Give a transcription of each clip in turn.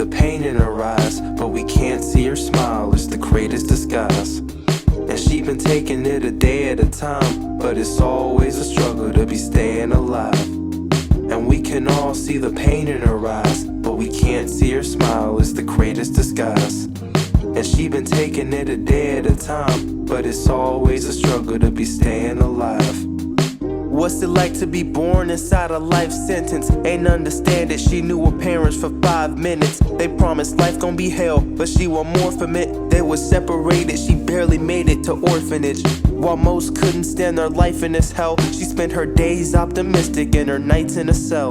the pain in her eyes, but we can't see her smile. It's the greatest disguise. And she been taking it a day at a time, but it's always a struggle to be staying alive. And we can all see the pain in her eyes, but we can't see her smile. It's the greatest disguise. And she been taking it a day at a time, but it's always a struggle to be staying alive. What's it like to be born inside a life sentence? Ain't understand it, she knew her parents for 5 minutes. They promised life gon' be hell, but she want more from it. They were separated, she barely made it to orphanage. While most couldn't stand their life in this hell, she spent her days optimistic and her nights in a cell.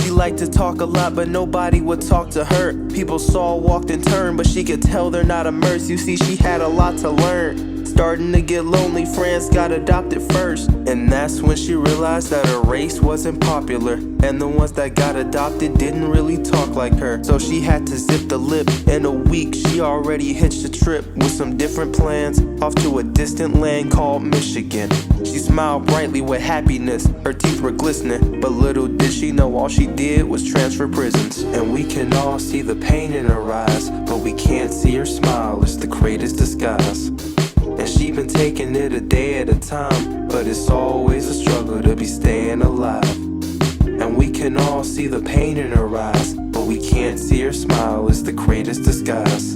She liked to talk a lot, but nobody would talk to her. People saw, walked and turned, but she could tell they're not immersed. You see, she had a lot to learn. Starting to get lonely, friends got adopted first. And that's when she realized that her race wasn't popular, and the ones that got adopted didn't really talk like her. So she had to zip the lip. In a week, she already hitched a trip with some different plans, off to a distant land called Michigan. She smiled brightly with happiness, her teeth were glistening, but little did she know all she did was transfer prisons. And we can all see the pain in her eyes, but we can't see her smile. It's the greatest disguise. And she been taking it a day at a time, but it's always a struggle to be staying alive. And we can all see the pain in her eyes, but we can't see her smile. It's the greatest disguise.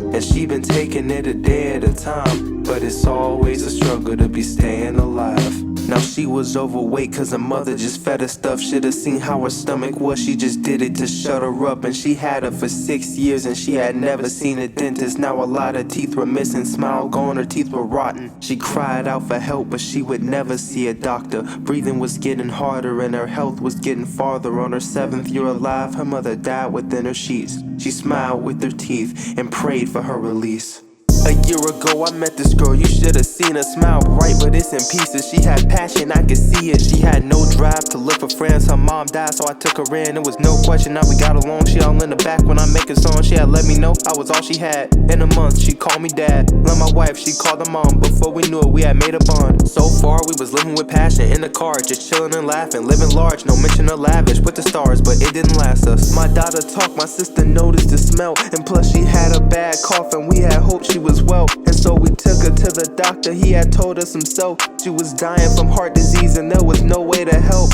And she been taking it a day at a time, but it's always a struggle to be staying alive. Now she was overweight cause her mother just fed her stuff. Should've seen how her stomach was, she just did it to shut her up. And she had her for 6 years and she had never seen a dentist. Now a lot of teeth were missing, smile gone, her teeth were rotten. She cried out for help but she would never see a doctor. Breathing was getting harder and her health was getting farther. On her 7th year alive, her mother died within her sheets. She smiled with her teeth and prayed for her release. A year ago I met this girl, you should've seen her smile bright, but it's in pieces. She had passion, I could see it. She had no drive to look for friends. Her mom died, so I took her in. It was no question, now we got along. She all in the back when I make a song. She had let me know I was all she had. In a month, she called me dad. Love my wife, she called her mom. Before we knew it, we had made a bond. So far, we was living with passion in the car, just chilling and laughing, living large, no mention of lavish with the stars, but it didn't last us. My daughter talked, my sister noticed the smell, and plus she had a bad cough, and we had hoped she was well. And so we took her to the doctor, he had told us himself she was dying from heart disease and there was no way to help.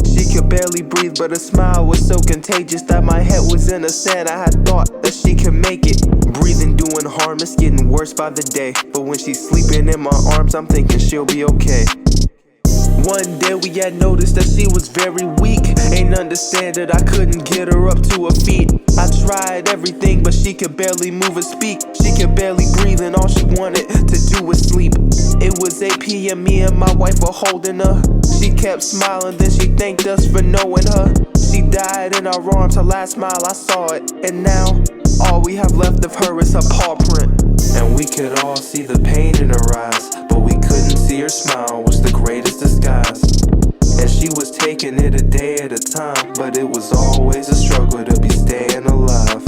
She could barely breathe, but her smile was so contagious that my head was in the sand. I had thought that she could make it. Breathing doing harm, it's getting worse by the day, but when she's sleeping in my arms, I'm thinking she'll be okay. One day we had noticed that she was very weak. Ain't understand it, I couldn't get her up to her feet. I tried everything, but she could barely move or speak. She could barely breathe and all she wanted to do was sleep. It was 8 p.m, me and my wife were holding her. She kept smiling, then she thanked us for knowing her. She died in our arms, her last smile, I saw it. And now, all we have left of her is her paw print. And we could all see the pain in her eyes, but we couldn't see her smile was the greatest disguise. And she was taking it a day at a time, but it was always a struggle to be staying alive.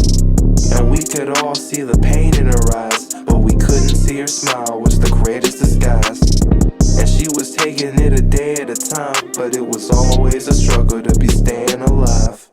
And we could all see the pain in her eyes, but we couldn't see her smile was the greatest disguise. And she was taking it a day at a time, but it was always a struggle to be staying alive.